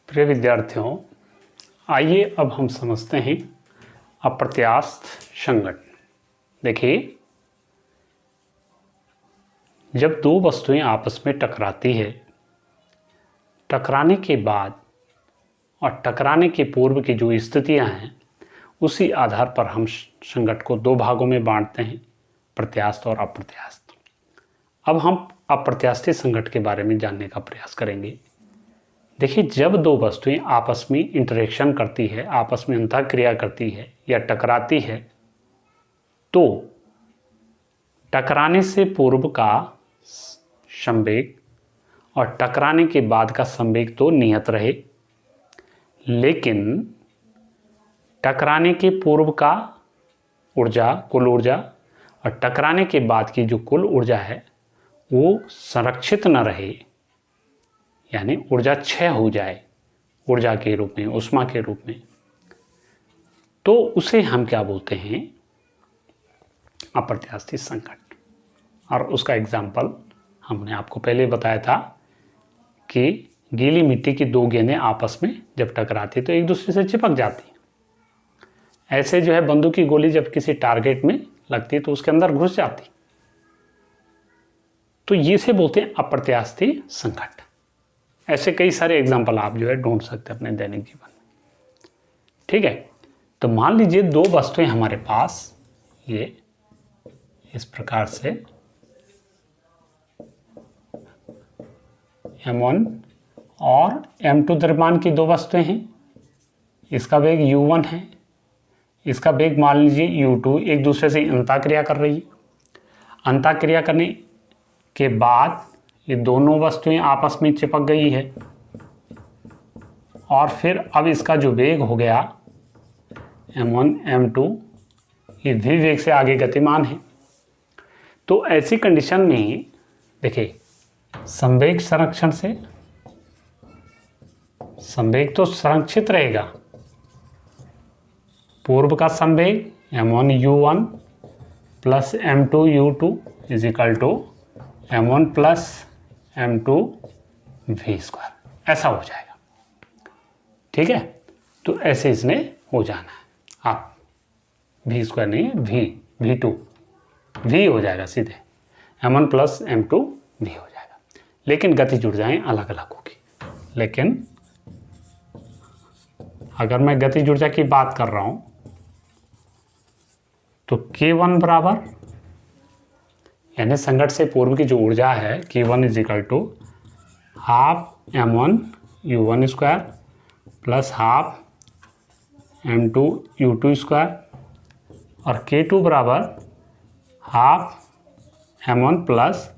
प्रिय विद्यार्थियों, आइए अब हम समझते हैं अप्रत्यास्थ संघटन। देखिए, जब दो वस्तुएं आपस में टकराती है, टकराने के बाद और टकराने के पूर्व की जो स्थितियां हैं, उसी आधार पर हम संघटन को दो भागों में बांटते हैं, प्रत्यास्थ और अप्रत्यास्थ। अब हम अप्रत्यास्थ संघटन के बारे में जानने का प्रयास करेंगे। देखिए, जब दो वस्तुएं आपस में इंटरेक्शन करती है, आपस में अंतःक्रिया करती है या टकराती है, तो टकराने से पूर्व का संवेग और टकराने के बाद का संवेग तो नियत रहे, लेकिन टकराने के पूर्व का ऊर्जा, कुल ऊर्जा, और टकराने के बाद की जो कुल ऊर्जा है वो संरक्षित न रहे, यानी ऊर्जा क्षय हो जाए ऊर्जा के रूप में, ऊष्मा के रूप में, तो उसे हम क्या बोलते हैं? अप्रत्यास्थ संघटन। और उसका एग्जाम्पल हमने आपको पहले बताया था कि गीली मिट्टी की दो गेंदें आपस में जब टकराती तो एक दूसरे से चिपक जाती। ऐसे जो है बंदूक की गोली जब किसी टारगेट में लगती तो उसके अंदर घुस जाती। तो ये से बोलते हैं अप्रत्यास्थ संघटन। ऐसे कई सारे एग्जाम्पल आप जो है ढूंढ सकते हैं अपने दैनिक जीवन में। ठीक है, तो मान लीजिए दो वस्तुएं हमारे पास ये इस प्रकार से m1 और m2 द्रव्यमान की दो वस्तुएं हैं। इसका वेग u1 है, इसका वेग मान लीजिए u2, एक दूसरे से अंतःक्रिया कर रही है। अंतःक्रिया करने के बाद ये दोनों वस्तुएं आपस में चिपक गई है और फिर अब इसका जो वेग हो गया m1 m2, ये भी वेग से आगे गतिमान है। तो ऐसी कंडीशन में देखिए, संवेग संरक्षण से संवेग तो संरक्षित रहेगा। पूर्व का संवेग m1 u1 plus m2 u2 is equal to m1 plus m2 v square, ऐसा हो जाएगा। ठीक है, तो ऐसे इसने हो जाना है। आप v स्क्वायर नहीं, v2 v हो जाएगा, सीधे m1 प्लस m2 v हो जाएगा। लेकिन गतिज ऊर्जाएं अलग अलग होगी। लेकिन अगर मैं गतिज ऊर्जा की बात कर रहा हूं तो k1 बराबर, यानी संघटन से पूर्व की जो ऊर्जा है k1 is equal to half m1 u1 square plus half m2 u2 square, और k2 बराबर half m1 plus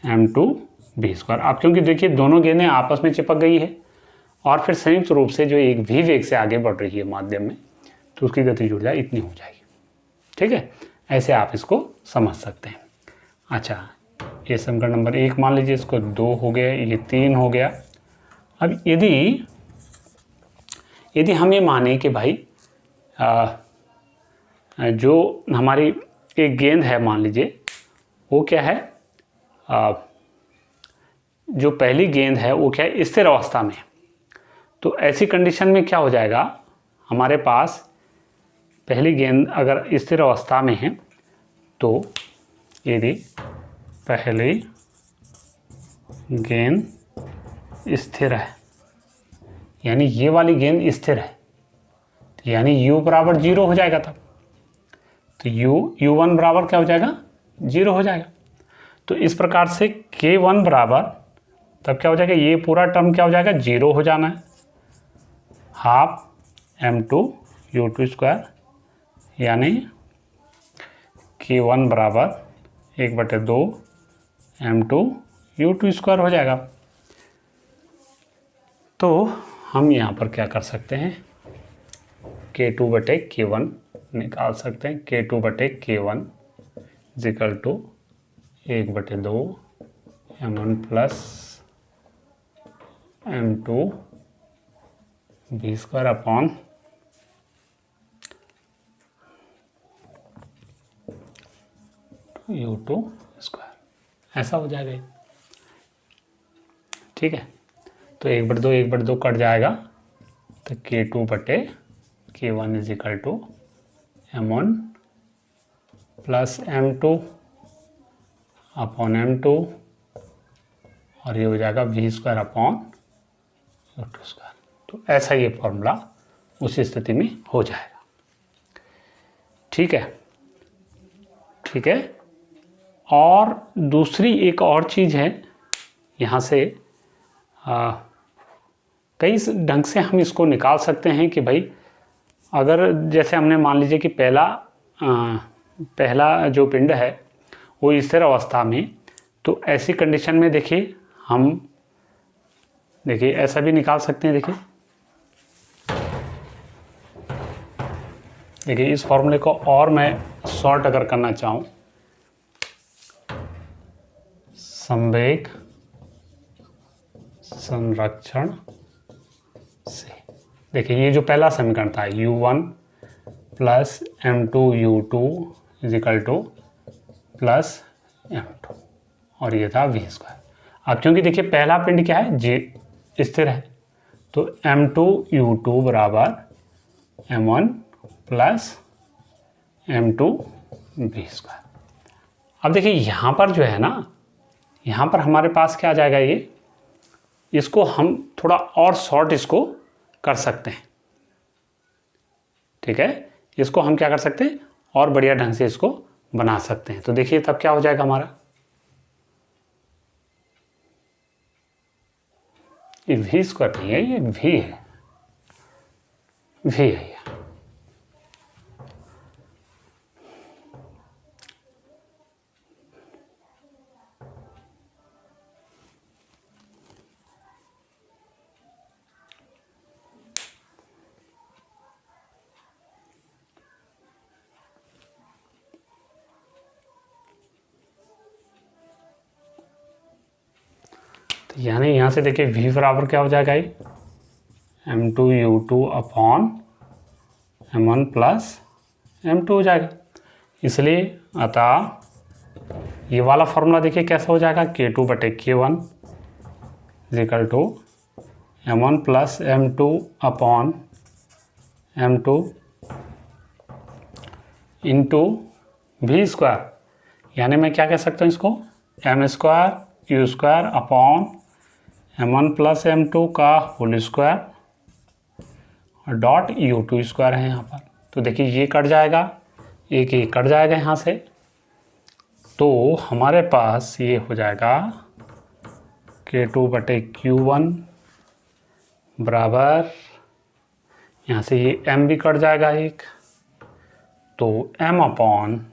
m2 v square. अब क्योंकि देखिए दोनों गेंदें आपस में चिपक गई है और फिर संयुक्त रूप से जो एक v वेग से आगे बढ़ रही है माध्यम में, तो उसकी गतिज ऊर्जा इतनी हो जाएगी। ठीक है, ऐसे आप इसको समझ सकते हैं। अच्छा, ये समीकरण नंबर 1 मान लीजिए, इसको 2 हो गया, ये 3 हो गया। अब यदि हम ये माने कि भाई जो हमारी एक गेंद है, मान लीजिए वो क्या है, जो पहली गेंद है वो क्या है, स्थिर अवस्था में। तो ऐसी कंडीशन में क्या हो जाएगा, हमारे पास पहली गेंद अगर स्थिर अवस्था में है, तो यदि पहली गेंद स्थिर है, यानी ये वाली गेंद स्थिर है, यानी u बराबर 0 हो जाएगा तब। तो u1 बराबर क्या हो जाएगा, 0 हो जाएगा। तो इस प्रकार से k1 बराबर तब क्या हो जाएगा, ये पूरा टर्म क्या हो जाएगा, 0 हो जाना है। हाफ m2 u2 स्क्वायर, यानी k1 बराबर 1/2 m2 u2 स्क्वायर हो जाएगा। तो हम यहाँ पर क्या कर सकते हैं, k2/k1 निकाल सकते हैं। k2/k1 is equal to 1/2 m1 plus m2 v square upon u2 square, ऐसा हो जाएगा। ठीक है, तो 1/2 कट जाएगा, तो K2/K1 is equal to M1 plus M2 upon M2, और ये हो जाएगा V² अपॉन U2²। तो ऐसा ये फॉर्मूला उस स्थिति में हो जाएगा। ठीक है, ठीक है। और दूसरी एक और चीज़ है, यहाँ से कई ढंग से हम इसको निकाल सकते हैं कि भाई अगर जैसे हमने मान लीजिए कि पहला जो पिंड है वो स्थिर अवस्था में, तो ऐसी कंडीशन में देखिए हम ऐसा भी निकाल सकते हैं। देखिए इस फॉर्मूले को और मैं शॉर्ट अगर करना चाहूँ, संवेग संरक्षण से, देखिए ये जो पहला समीकरण था U1 plus M2 U2 is equal two plus M2, और ये था V²। अब क्योंकि देखिए पहला पिंड क्या है, G स्थिर है, तो M2 U2 बराबर M1 प्लस M2 V²। अब देखिए यहाँ पर जो है ना, यहाँ पर हमारे पास क्या आ जाएगा, इसको हम थोड़ा और शॉर्ट इसको कर सकते हैं। ठीक है, इसको हम क्या कर सकते हैं, और बढ़िया ढंग से इसको बना सकते हैं। तो देखिए तब क्या हो जाएगा हमारा, ये V² नहीं है, ये V है, V है ये। यानी यहाँ से देखिए V बराबर क्या हो जाएगा, ये M2 U2 upon M1 plus M2 हो जाएगा। इसलिए अतः ये वाला फॉर्मूला देखिए कैसा हो जाएगा, K2/K1 is equal to M1 plus M2 upon M2 into V²। यानी मैं क्या कह सकता हूँ इसको, M² U² upon M1 plus M2 का होल स्क्वायर और डॉट U2² है यहाँ पर। तो देखिए ये कट जाएगा, एक ये कट जाएगा यहाँ से, तो हमारे पास ये हो जाएगा K2/Q1 बराबर, यहाँ से ये M भी कट जाएगा एक, तो M अपॉन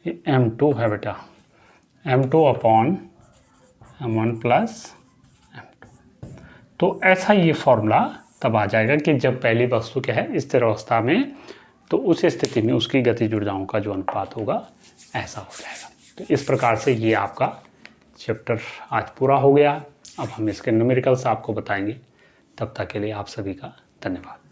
M2 है बेटा, M2 upon M1 plus M2। तो ऐसा ये फॉर्मूला तब आ जाएगा कि जब पहली वस्तु क्या है स्थिर अवस्था में, तो उस स्थिति में उसकी गतिज ऊर्जाओं का जो अनुपात होगा ऐसा हो जाएगा। तो इस प्रकार से ये आपका चैप्टर आज पूरा हो गया। अब हम इसके न्यूमेरिकल्स आपको बताएंगे। तब तक के लिए आप सभी का धन्यवाद।